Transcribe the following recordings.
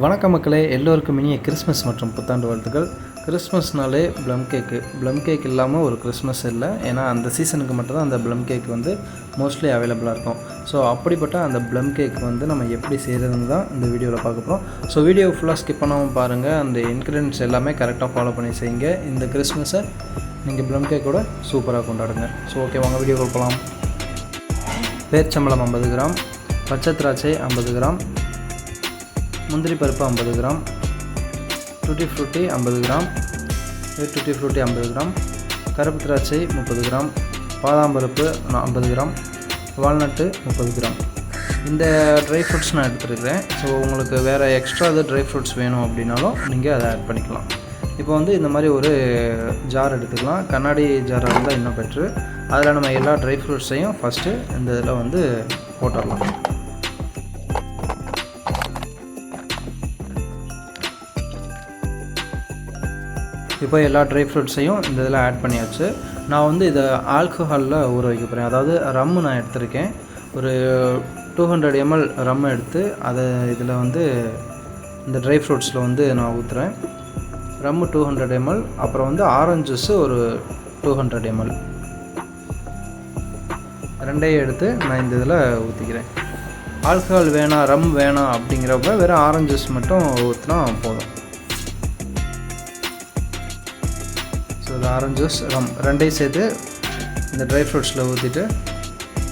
வணக்கம் மக்களே, எல்லோருக்கும் இனிய கிறிஸ்மஸ் மற்றும் புத்தாண்டு வாழ்த்துக்கள். கிறிஸ்மஸ்னாலே ப்ளம் கேக் இல்லாமல் ஒரு கிறிஸ்மஸ் இல்லை. ஏன்னா அந்த சீசனுக்கு மட்டும்தான் அந்த ப்ளம் கேக் வந்து மோஸ்ட்லி அவைலபிளாக இருக்கும். ஸோ அப்படிப்பட்ட அந்த ப்ளம் கேக் வந்து நம்ம எப்படி செய்கிறதுன்னு தான் இந்த வீடியோவில் பார்க்க போகிறோம். ஸோ வீடியோ ஃபுல்லாக ஸ்கிப் பண்ணாமல் பாருங்கள். அந்த இன்க்ரீடியன்ட்ஸ் எல்லாமே கரெக்டாக ஃபாலோ பண்ணி செய்யுங்க. இந்த கிறிஸ்மஸை நீங்கள் ப்ளம் கேக்கோட சூப்பராக கொண்டாடுங்க. ஸோ ஓகே, வாங்க வீடியோ கொடுக்கலாம். பேர்ச்சம்பழம் 50 கிராம், பச்சை திராட்சை 50 கிராம், முந்திரி பருப்பு 50 gram, tutti frutti 50 gram, tutti frutti 50 gram, கருப்பு திராட்சை 30 கிராம், பாதாம் பருப்பு 50 கிராம், வால்நட்டு 30 கிராம். இந்த ட்ரை ஃப்ரூட்ஸ் நான் எடுத்துருக்கிறேன். ஸோ உங்களுக்கு வேறு எக்ஸ்ட்ரா ட்ரை ஃப்ரூட்ஸ் வேணும் அப்படின்னாலும் நீங்கள் அதை ஆட் பண்ணிக்கலாம். இப்போ வந்து இந்த மாதிரி ஒரு ஜார் எடுத்துக்கலாம். கண்ணாடி ஜாராக இருந்தால் இன்னும் பெட்ரு. அதில் நம்ம எல்லா ட்ரை ஃப்ரூட்ஸையும் ஃபஸ்ட்டு இந்த இதில் வந்து போட்டுடலாம். இப்போ எல்லா ட்ரை ஃப்ரூட்ஸையும் இந்த இதில் ஆட் பண்ணியாச்சு. நான் வந்து இதை ஆல்கஹாலில் ஊற வைக்க போகிறேன். அதாவது ரம்மு நான் எடுத்திருக்கேன். ஒரு 200 ml ரம்மு எடுத்து அதை இதில் வந்து இந்த ட்ரை ஃப்ரூட்ஸில் வந்து நான் ஊற்றுறேன். ரம்மு 200 ml, அப்புறம் வந்து ஆரஞ்சு ஜூஸு ஒரு 200 ml, ரெண்டையும் எடுத்து நான் இந்த இதில் ஊற்றிக்கிறேன். ஆல்கஹால் வேணாம், ரம் வேணாம் அப்படிங்கிறப்ப வெறும் ஆரஞ்சு ஜூஸ் மட்டும் ஊற்றினா போதும். ஸோ இது ஆரஞ்சு ஜூஸ், ரம் ரெண்டையும் சேர்த்து இந்த ட்ரை ஃப்ரூட்ஸில் ஊற்றிட்டு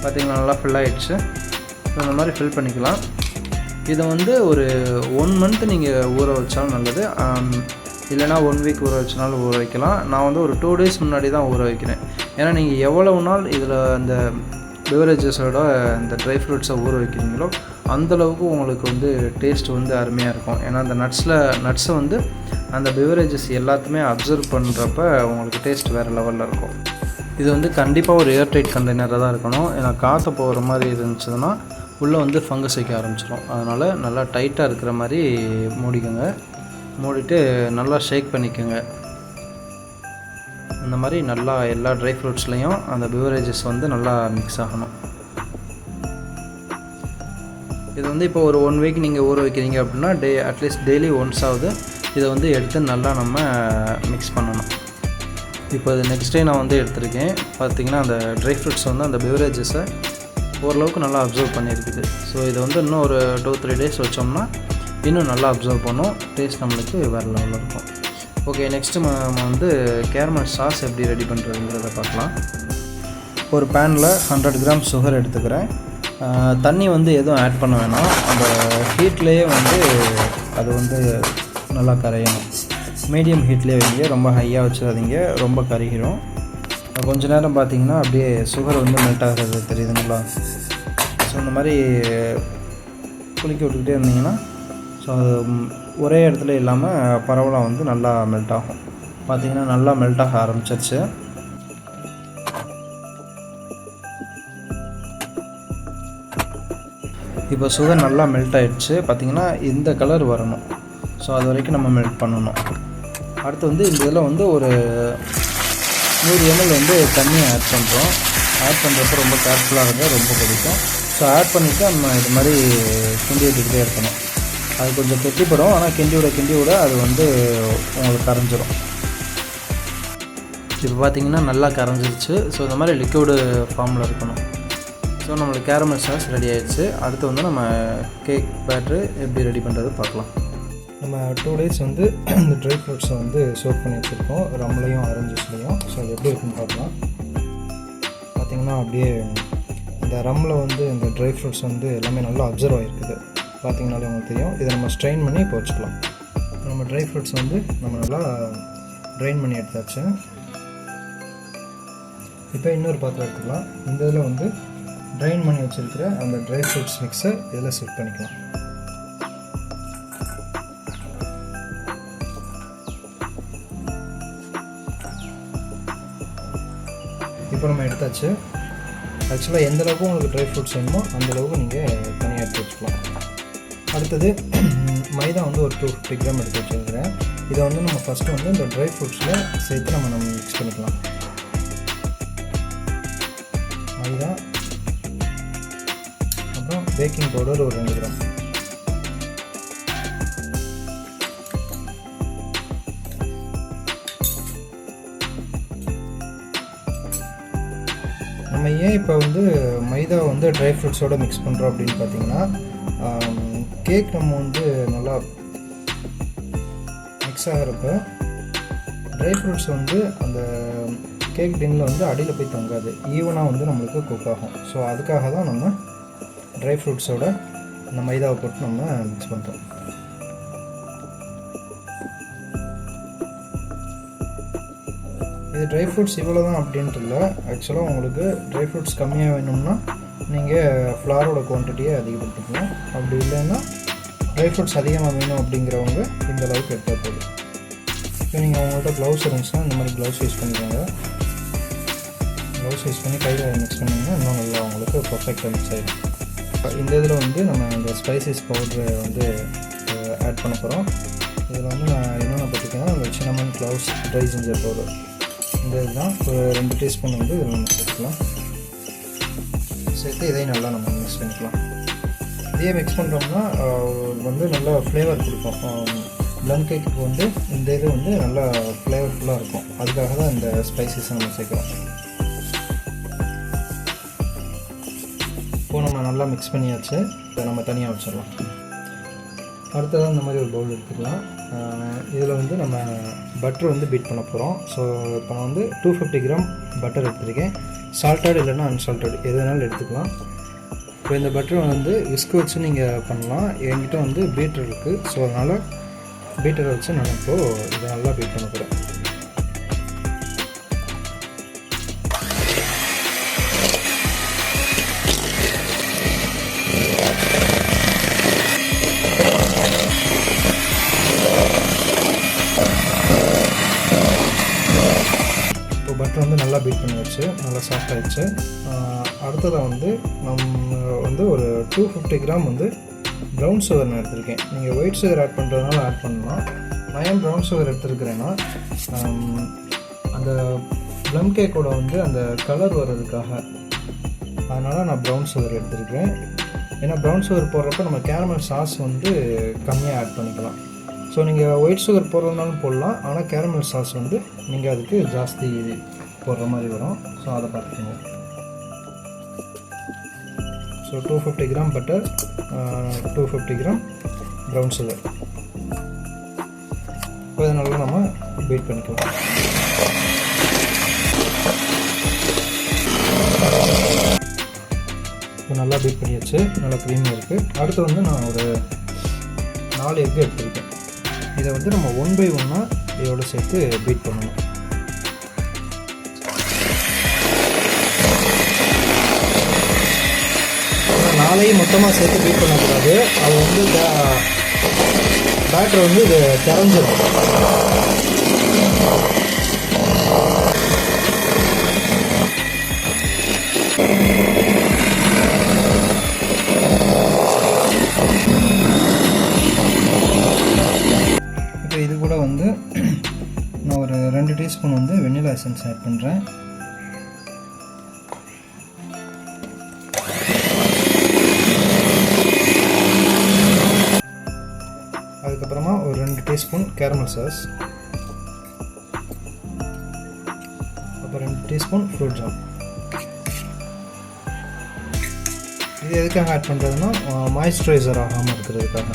பார்த்திங்கன்னா நல்லா ஃபில் ஆகிடுச்சு. ஸோ இந்த மாதிரி ஃபில் பண்ணிக்கலாம். இதை வந்து ஒரு 1 month நீங்கள் ஊற வச்சாலும் நல்லது, இல்லைனா 1 week ஊற வச்சனாலும் ஊற வைக்கலாம். நான் வந்து ஒரு 2 days முன்னாடி தான் ஊற வைக்கிறேன். ஏன்னா நீங்கள் எவ்வளவு நாள் இதில் அந்த பெவரேஜஸோட இந்த ட்ரை ஃப்ரூட்ஸை ஊற வைக்கிறீங்களோ அந்தளவுக்கு உங்களுக்கு வந்து டேஸ்ட் வந்து அருமையாக இருக்கும். ஏன்னா அந்த நட்ஸை வந்து அந்த பெவரேஜஸ் எல்லாத்தையுமே அப்சர்வ் பண்ணுறப்ப உங்களுக்கு டேஸ்ட் வேறு லெவலில் இருக்கும். இது வந்து கண்டிப்பாக ஒரு ஏர்டைட் கண்டெய்னராக தான் இருக்கணும். ஏன்னா காற்று போகிற மாதிரி இருந்துச்சுன்னா உள்ளே வந்து ஃபங்கஸ் வைக்க ஆரம்பிச்சிடும். அதனால் நல்லா டைட்டாக இருக்கிற மாதிரி மூடிக்கோங்க. மூடிட்டு நல்லா ஷேக் பண்ணிக்கோங்க. இந்த மாதிரி நல்லா எல்லா ட்ரை ஃப்ரூட்ஸ்லேயும் அந்த பெவரேஜஸ் வந்து நல்லா மிக்ஸ் ஆகணும். இது வந்து இப்போ ஒரு 1 week நீங்கள் ஊற வைக்கிறீங்க அப்படின்னா அட்லீஸ்ட் டெய்லி ஒன்ஸ் ஆகுது இதை வந்து எடுத்து நல்லா நம்ம மிக்ஸ் பண்ணணும். இப்போ இது நெக்ஸ்ட் டே நான் வந்து எடுத்திருக்கேன். பார்த்திங்கன்னா அந்த ட்ரை ஃப்ரூட்ஸ் வந்து அந்த பெவரேஜஸை ஓரளவுக்கு நல்லா அப்சர்வ் பண்ணியிருக்குது. ஸோ இதை வந்து இன்னும் ஒரு 2-3 days வச்சோம்னா இன்னும் நல்லா அப்சர்வ் பண்ணும். டேஸ்ட் நம்மளுக்கு வேறு லெவலில் இருக்கும். ஓகே, நெக்ஸ்ட்டு நம்ம வந்து கேரமல் சாஸ் எப்படி ரெடி பண்ணுறதுங்கிறத பார்க்கலாம். ஒரு பேனில் 100 கிராம் சுகர் எடுத்துக்கிறேன். தண்ணி வந்து எதுவும் ஆட் பண்ண வேணாம். அந்த ஹீட்லேயே வந்து அது வந்து நல்லா கரையணும். மீடியம் ஹீட்லேயே வைங்க, ரொம்ப ஹையாக வச்சிடாதீங்க, ரொம்ப கருகிடும். கொஞ்ச நேரம் பார்த்திங்கன்னா அப்படியே சுகர் வந்து மெல்ட் ஆகிறது தெரியுதுங்களா? ஸோ இந்த மாதிரி குலுக்கி விட்டுக்கிட்டே இருந்தீங்கன்னா ஸோ அது ஒரே இடத்துல இல்லாமல் பரவலாக வந்து நல்லா மெல்ட் ஆகும். பார்த்திங்கன்னா நல்லா மெல்ட் ஆக ஆரம்பிச்சிருச்சு. இப்போ சுகர் நல்லா மெல்ட் ஆகிடுச்சு. பார்த்திங்கன்னா இந்த கலர் வரணும். ஸோ அது வரைக்கும் நம்ம மெல்ட் பண்ணணும். அடுத்து வந்து இந்த இதில் வந்து ஒரு 100 ml வந்து தண்ணியை ஆட் பண்ணுறோம். ஆட் பண்ணுறப்ப ரொம்ப கேர்ஃபுல்லாக இருந்தால் ரொம்ப பிடிக்கும். ஸோ ஆட் பண்ணிவிட்டு நம்ம இது மாதிரி கிண்டி விட்டுக்கிட்டே இருக்கணும். அது கொஞ்சம் கெட்டிப்படும், ஆனால் கிண்டி விட அது வந்து உங்களுக்கு கரைஞ்சிரும். இப்போ பார்த்திங்கன்னா நல்லா கரைஞ்சிருச்சு. ஸோ இந்த மாதிரி லிக்விடு ஃபார்மில் இருக்கணும். ஸோ நம்மளுக்கு கேரமல் சாஸ் ரெடி ஆகிடுச்சு. அடுத்து வந்து நம்ம கேக் பேட்ரு எப்படி ரெடி பண்ணுறது பார்க்கலாம். நம்ம 2 days வந்து இந்த ட்ரை ஃப்ரூட்ஸை வந்து சோக் பண்ணி வச்சுருக்கோம், ரம்லையும் ஆரஞ்சு ஜூஸ்லையும். ஸோ அது எப்படி இருக்குன்னு பார்க்கலாம். பார்த்திங்கன்னா அப்படியே இந்த ரம்மில் வந்து இந்த ட்ரை ஃப்ரூட்ஸ் வந்து எல்லாமே நல்லா அப்சர்வ் ஆகிருக்குது. பார்த்திங்கனாலே உங்களுக்கு தெரியும். இதை நம்ம ஸ்ட்ரெயின் பண்ணி இப்போ வச்சுக்கலாம். நம்ம ட்ரை ஃப்ரூட்ஸ் வந்து நம்ம நல்லா ட்ரைன் பண்ணி எடுத்தாச்சு. இப்போ இன்னொரு பாத்திரம் எடுத்துக்கலாம். இந்த இதில் வந்து ட்ரைன் பண்ணி வச்சுருக்கிற அந்த ட்ரை ஃப்ரூட்ஸ் மிக்ஸை இதில் செட் பண்ணிக்கலாம். இப்போ நம்ம எடுத்தாச்சு. ஆக்சுவலாக எந்தளவுக்கு உங்களுக்கு ட்ரை ஃப்ரூட்ஸ் வேணுமோ அந்தளவுக்கு நீங்கள் தனியாக எடுத்து வச்சுக்கலாம். அடுத்தது மைதா வந்து ஒரு 250 கிராம் எடுத்து வச்சுருக்கிறேன். இதை வந்து நம்ம ஃபஸ்ட்டு வந்து இந்த ட்ரை ஃப்ரூட்ஸில் சேர்த்து நம்ம மிக்ஸ் பண்ணிக்கலாம். மைதா, அப்புறம் பேக்கிங் பவுடர் ஒரு 2 கிராம், நம்ம ஏன் இப்போ வந்து மைதா வந்து ட்ரை ஃப்ரூட்ஸோடு மிக்ஸ் பண்ணுறோம் அப்படின்னு பார்த்தீங்கன்னா, கேக் நம்ம வந்து நல்லா மிக்ஸ் ஆகிறப்ப ட்ரை ஃப்ரூட்ஸ் வந்து அந்த கேக் டின்னில் வந்து அடியில் போய் தங்காது, ஈவனாக வந்து நம்மளுக்கு குக் ஆகும். ஸோ அதுக்காக தான் நம்ம ட்ரை ஃப்ரூட்ஸோட இந்த மைதாவை போட்டு நம்ம மிக்ஸ் பண்ணுறோம். இது ட்ரை ஃப்ரூட்ஸ் இவ்வளோ தான் அப்படின்ட்டு இல்லை. ஆக்சுவலாக உங்களுக்கு ட்ரை ஃப்ரூட்ஸ் கம்மியாக வேணும்னா நீங்கள் ஃப்ளாரோட குவான்டிட்டியை அதிகப்படுத்திக்கணும். அப்படி இல்லைன்னா ட்ரை ஃப்ரூட்ஸ் அதிகமாக வேணும் அப்படிங்கிறவங்க இந்த அளவுக்கு எடுத்தால் போதும். இப்போ நீங்கள் உங்கள்கிட்ட க்ளவுஸ் இருந்துச்சுன்னா இந்த மாதிரி க்ளவுஸ் யூஸ் பண்ணிக்கோங்க. க்ளவுஸ் யூஸ் பண்ணி கையில் மிக்ஸ் பண்ணிங்கன்னா இன்னும் நல்லா உங்களுக்கு பர்ஃபெக்டாக மிக்ஸ் ஆகிடும். இந்த இதில் வந்து நம்ம இந்த ஸ்பைசஸ் பவுட்ரு வந்து ஆட் பண்ண போகிறோம். இதில் வந்து நான் என்னென்ன பார்த்திங்கன்னா அந்த cinnamon gloves try ginger powder, இந்த இதுதான் ஒரு 2 டீஸ்பூன் வந்து இதில் நம்ம சேர்த்துக்கலாம். சேர்த்து இதையும் நல்லா நம்ம மிக்ஸ் பண்ணிக்கலாம். இதையே மிக்ஸ் பண்ணுறோம்னா வந்து நல்லா ஃப்ளேவர் கொடுக்கும். ப்ளம் கேக்கு வந்து இந்த இது வந்து நல்லா ஃப்ளேவர்ஃபுல்லாக இருக்கும். அதுக்காக தான் இந்த ஸ்பைசஸை நம்ம சேர்க்குறோம். இப்போது நம்ம நல்லா மிக்ஸ் பண்ணியாச்சு. இதை நம்ம தனியாக வச்சிடலாம். அடுத்ததாக இந்த மாதிரி ஒரு பவுல் எடுத்துக்கலாம். இதில் வந்து நம்ம பட்டர் வந்து பீட் பண்ண போகிறோம். ஸோ இப்போ நான் வந்து 250 கிராம் பட்டர் எடுத்துருக்கேன். சால்ட்டட் இல்லைன்னா அன்சால்ட்டட் எது வேணாலும் எடுத்துக்கலாம். இப்போ இந்த பட்டரை வந்து விஸ்க் வச்சு நீங்கள் பண்ணலாம். என்கிட்ட வந்து பீட்டர் இருக்குது. ஸோ அதனால் பீட்டரை வச்சு நான் இப்போது இதை நல்லா பீட் பண்ண போகிறேன். இப்போ பட்டர் வந்து நல்லா பீட் பண்ணி வச்சு நல்லா சாஃப்ட் ஆகிடுச்சு. அடுத்ததாக வந்து நம்ம வந்து ஒரு 250 கிராம் வந்து ப்ரௌன் சுகர் நான் எடுத்திருக்கேன். நீங்கள் ஒயிட் சுகர் ஆட் பண்ணுறதுனால ஆட் பண்ணலாம். நான் ஏன் ப்ரௌன் சுகர் எடுத்துருக்கிறேன்னா அந்த ப்ளம் கேக்கோட வந்து அந்த கலர் வர்றதுக்காக, அதனால் நான் ப்ரௌன் சுகர் எடுத்துருக்கேன். ஏன்னா ப்ரௌன் சுகர் போடுறப்ப நம்ம கேரமல் சாஸ் வந்து கம்மியாக ஆட் பண்ணிக்கலாம். ஸோ நீங்கள் ஒயிட் சுகர் போடுறதுனாலும் போடலாம். ஆனால் கேரமல் சாஸ் வந்து நீங்கள் அதுக்கு ஜாஸ்தி போடுற மாதிரி வரும். ஸோ அதை பார்த்துக்கோங்க. So 250 gram butter, 250 gram brown sugar. இப்போ இதை நல்லா நம்ம பீட் பண்ணிக்கலாம். இப்போ நல்லா பீட் பண்ணியாச்சு. நல்லா க்ரீமியாக இருக்குது. அடுத்து வந்து நான் ஒரு 4 எக்கு எடுத்துருக்கேன். இதை வந்து நம்ம 1 by 1 இதோட சேர்த்து பீட் பண்ணணும். நாளையும் மொத்தமாக சேர்த்து பீட் பண்ணக்கூடாது. அது வந்து பேட்டர் வந்து இது திறஞ்சிடும். இப்போ இது கூட வந்து நான் ஒரு 2 டீஸ்பூன் வந்து வெண்ணிலா எசன்ஸ் ஆட் பண்ணுறேன். அதுக்கப்புறமா ஒரு 2 டீஸ்பூன் கேரமல் சாஸ், அப்புறம் 2 டீஸ்பூன் ஃப்ரூட் ஜாம். இது எதுக்காக ஆட் பண்ணுறதுன்னா மாய்ஸ்சரைசர் ஆகாமல் இருக்கிறதுக்காக.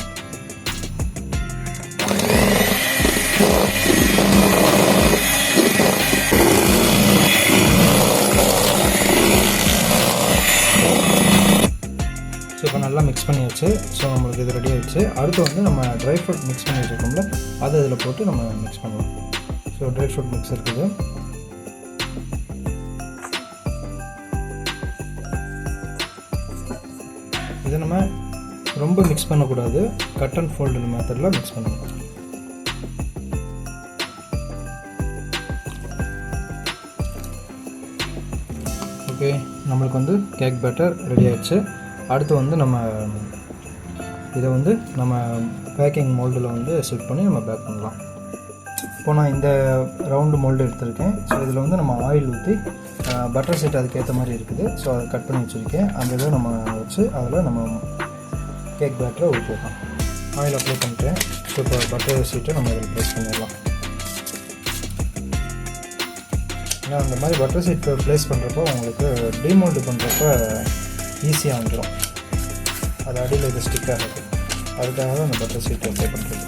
ஸோ இப்போ நல்லா மிக்ஸ் பண்ணியாச்சு. ஸோ நம்மளுக்கு இது ரெடி ஆகிடுச்சு. அடுத்து வந்து நம்ம ட்ரை ஃப்ரூட் மிக்ஸ் பண்ணி வச்சுருக்கோம்ல, அதை இதில் போட்டு நம்ம மிக்ஸ் பண்ணலாம். ஸோ ட்ரை ஃப்ரூட் மிக்ஸ் இருக்குது. இதை நம்ம ரொம்ப மிக்ஸ் பண்ணக்கூடாது. கட் அண்ட் ஃபோல்டு மெத்தடில் மிக்ஸ் பண்ணணும். ஓகே, நம்மளுக்கு வந்து கேக் பேட்டர் ரெடி ஆகிடுச்சு. அடுத்து வந்து நம்ம இதை வந்து நம்ம பேக்கிங் மோல்டில் வந்து செட் பண்ணி நம்ம பேக் பண்ணலாம். இப்போ நான் இந்த ரவுண்டு மோல்டு எடுத்திருக்கேன். ஸோ இதில் வந்து நம்ம ஆயில் ஊற்றி பட்டர் சீட் அதுக்கேற்ற மாதிரி இருக்குது. ஸோ அதை கட் பண்ணி வச்சுருக்கேன். அந்த இதை நம்ம வச்சு அதில் நம்ம கேக் பேட்டரை ஊற்றிடலாம். ஆயில் அப்ளை பண்ணிட்டேன். ஸோ இப்போ பட்டர் சீட்டை நம்ம இதில் ப்ளேஸ் பண்ணிடலாம். ஏன்னா அந்த மாதிரி பட்டர் ஷீட் ப்ளேஸ் பண்ணுறப்போ உங்களுக்கு டீமோல்டு பண்ணுறப்ப ஈஸியாக வந்துடும். அது அடியில் இது ஸ்டிக் ஆகுது, அதுக்காக தான் அந்த பட்டர் ஷீட் அப்ளை பண்ணுறது.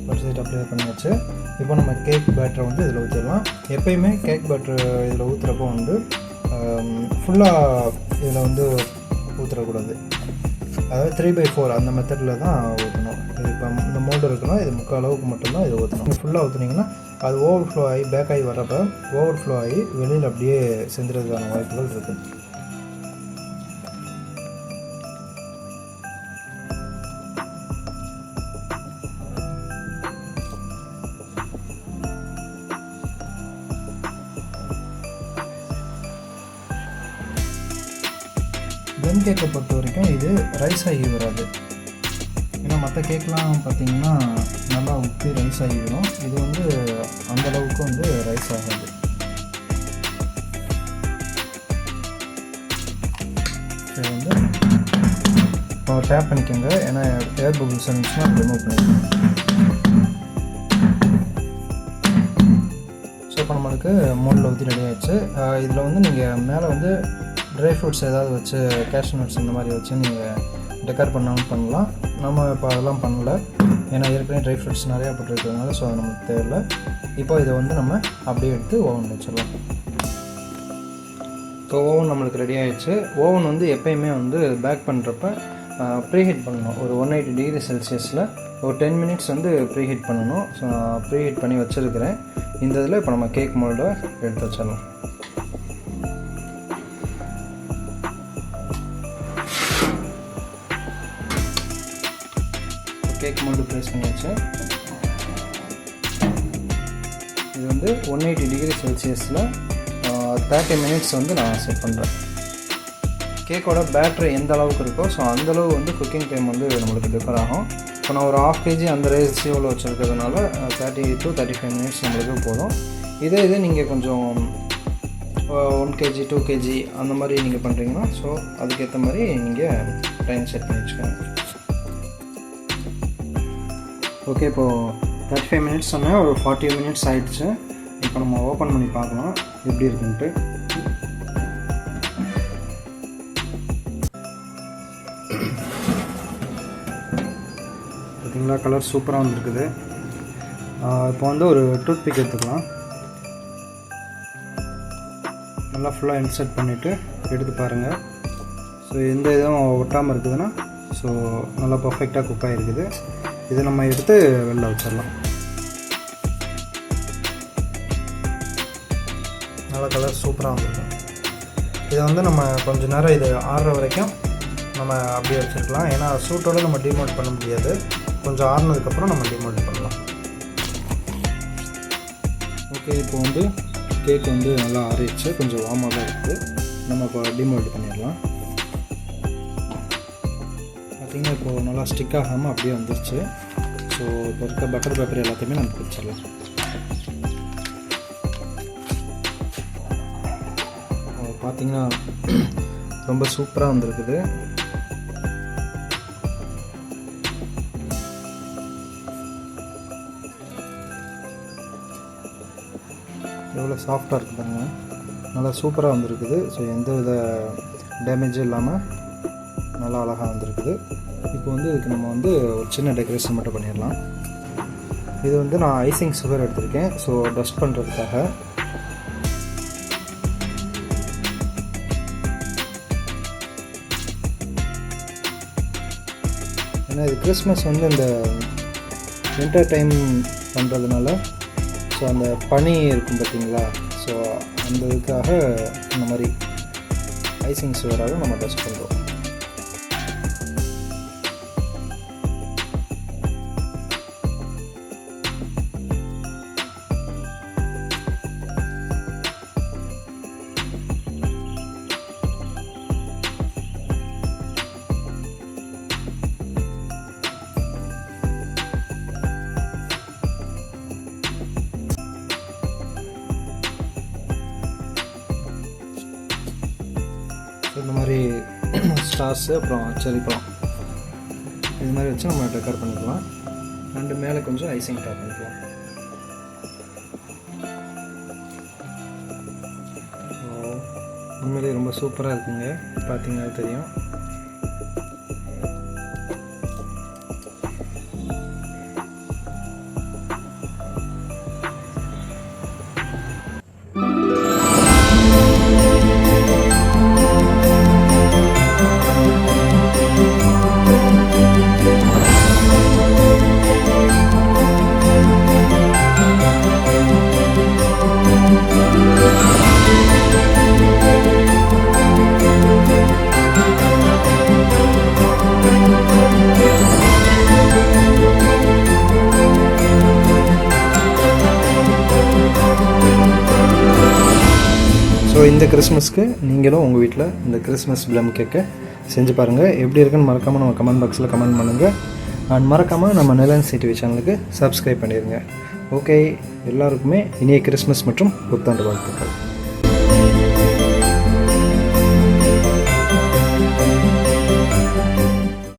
பட்டர் ஷீட் அப்ளை பண்ணியாச்சு. இப்போ நம்ம கேக் பேட்டரை வந்து இதில் ஊற்றிடலாம். எப்பயுமே கேக் பேட்டர் இதில் ஊற்றுறப்போ வந்து ஃபுல்லாக இதில் வந்து ஊற்றக்கூடாது. அதாவது 3/4 அந்த மெத்தடில் தான் ஊற்றணும். இது இப்போ இந்த மோல்டு இருக்குன்னா இது 3/4 அளவுக்கு மட்டும்தான் இது ஊற்றணும். ஃபுல்லாக ஊற்றுனீங்கன்னா அது ஓவர்ஃப்ளோ ஆகி பேக் ஆகி வர்றப்ப ஓவர்ஃப்ளோ ஆகி வெளியில் அப்படியே செஞ்சுறதுக்கான வாய்ப்புகள் இருக்குது. ப்ளம் கேக்கை பொறுத்த வரைக்கும் இது ரைஸ் ஆகி வராது. ஏன்னா மற்ற கேக்லாம் பார்த்திங்கன்னா நல்லா உப்பி ரைஸ் ஆகி வரும். இது வந்து அந்தளவுக்கு வந்து ரைஸ் ஆகாது. இது வந்து டேப் பண்ணிக்கோங்க. ஏன்னா ஏர் பபிள்ஸ் இருந்துச்சுன்னா ரிமூவ் பண்ணிக்கோங்க. ஸோ இப்போ நம்மளுக்கு மோல்டில் ஊற்றி ரெடி ஆகிடுச்சு. இதில் வந்து நீங்கள் மேலே வந்து ட்ரை ஃப்ரூட்ஸ் ஏதாவது வச்சு கேஷ்யூ நட்ஸ் இந்த மாதிரி வச்சு நீங்கள் டெக்கர் பண்ணாலும் பண்ணலாம். நம்ம இப்போ அதெல்லாம் பண்ணல, ஏன்னா ஏற்கனவே ட்ரை ஃப்ரூட்ஸ் நிறையா போட்டுருக்கிறதுனால ஸோ அது நமக்கு தேவையில்லை. இப்போ இதை வந்து நம்ம அப்படியே எடுத்து ஓவன் வச்சிடலாம். இப்போ ஓவன் நம்மளுக்கு ரெடி ஆகிடுச்சு. ஓவன் வந்து எப்போயுமே வந்து பேக் பண்ணுறப்ப ப்ரீஹீட் பண்ணணும். ஒரு 180 டிகிரி செல்சியஸில் ஒரு 10 மினிட்ஸ் வந்து ப்ரீஹீட் பண்ணணும். ஸோ நான் ப்ரீஹீட் பண்ணி வச்சுருக்கிறேன். இந்த இதில் இப்போ நம்ம கேக் மோல்டை எடுத்து வச்சிடலாம். கேக் மோல்டு ப்ளேஸ் பண்ணியாச்சு. இது வந்து 180 டிகிரி செல்சியஸில் 30 மினிட்ஸ் வந்து நான் செட் பண்ணுறேன். கேக்கோட பேட்டரி எந்த அளவுக்கு இருக்கோ ஸோ அந்தளவு வந்து குக்கிங் டைம் வந்து நம்மளுக்கு டிஃபர் ஆகும். இப்போ நான் ஒரு 1/2 kg அந்த ரேஷியோவில் வச்சுருக்கிறதுனால 30 to 35 மினிட்ஸ் நம்மளுக்கு போதும். இதே நீங்கள் கொஞ்சம் 1 kg 2 kg அந்த மாதிரி நீங்கள் பண்ணுறீங்கன்னா ஸோ அதுக்கேற்ற மாதிரி நீங்கள் டைம் செட் பண்ணி வச்சுக்கோங்க. ஓகே, இப்போது 35 மினிட்ஸ் சொன்னால் ஒரு 40 மினிட்ஸ் ஆகிடுச்சு. இப்போ நம்ம ஓப்பன் பண்ணி பார்க்கலாம் எப்படி இருக்குன்ட்டு. பார்த்தீங்களா, கலர் சூப்பராக வந்துருக்குது. இப்போ வந்து ஒரு டூத் பிக் எடுத்துக்கலாம். நல்லா ஃபுல்லாக இன்சர்ட் பண்ணிவிட்டு எடுத்து பாருங்கள். ஸோ எந்த இதுவும் ஒட்டாமல் இருக்குதுன்னா ஸோ நல்லா பர்ஃபெக்டாக குக் ஆகிருக்குது. இதை நம்ம எடுத்து வெளில வச்சிடலாம். நல்லா கலர் சூப்பராக வந்துருக்கும். இதை வந்து நம்ம கொஞ்சம் நேரம் இது ஆறுற வரைக்கும் நம்ம அப்படியே வச்சுருக்கலாம். ஏன்னா சூட்டோடு நம்ம டிமோல்ட் பண்ண முடியாது. கொஞ்சம் ஆறுனதுக்கப்புறம் நம்ம டிமோல்ட் பண்ணலாம். ஓகே, இப்போ வந்து கேக் வந்து நல்லா ஆறிடுச்சு. கொஞ்சம் வார்மாக தான் இருக்குது. நம்ம இப்போ டிமோல்ட் பண்ணிடலாம். பார்த்திங்கன்னா இப்போது நல்லா ஸ்டிக் ஆகாமல் அப்படியே வந்துருச்சு. ஸோ இப்போ இருக்க பட்டர் பேப்பர் எல்லாத்தையுமே நம்ம பிரிச்சிடலாம். பார்த்திங்கன்னா ரொம்ப சூப்பராக வந்துருக்குது. எவ்வளோ சாஃப்டாக இருக்குது பாருங்க, நல்லா சூப்பராக வந்துருக்குது. ஸோ எந்த வித டேமேஜும் இல்லாமல் நல்லா அழகாக வந்துருக்குது. இப்போ வந்து இதுக்கு நம்ம வந்து ஒரு சின்ன டெக்கரேஷன் மட்டும் பண்ணிடலாம். இது வந்து நான் ஐசிங் சுகர் எடுத்திருக்கேன். ஸோ டஸ்ட் பண்ணுறதுக்காக. ஏன்னா இது கிறிஸ்மஸ் வந்து இந்த வின்டர் டைம் பண்ணுறதுனால ஸோ அந்த பனி இருக்கும் பார்த்தீங்களா, ஸோ அந்த இதுக்காக இந்த மாதிரி ஐசிங் சுகராக நம்ம டஸ்ட் பண்ணுறோம். இந்த மாதிரி ஸ்டார்ஸு அப்புறம் செரி பழம் இது மாதிரி வச்சு நம்ம டெக்கர் பண்ணிக்கலாம். அண்டு மேலே கொஞ்சம் ஐசிங் டாப் பண்ணிக்கலாம். உண்மையிலேயே ரொம்ப சூப்பராக இருக்குங்க, பார்த்தீங்கன்னா தெரியும். ஸோ இந்த கிறிஸ்மஸ்க்கு நீங்களும் உங்கள் வீட்டில் இந்த கிறிஸ்மஸ் ப்ளம் கேக்கை செஞ்சு பாருங்கள். எப்படி இருக்குன்னு மறக்காமல் நம்ம கமெண்ட் பாக்ஸில் கமெண்ட் பண்ணுங்கள். அண்ட் மறக்காமல் நம்ம நிலன் சிடிவி சேனலுக்கு சப்ஸ்கிரைப் பண்ணிடுங்க. ஓகே, எல்லாருக்குமே இனிய கிறிஸ்மஸ் மற்றும் புத்தாண்டு வாழ்த்துக்கள்.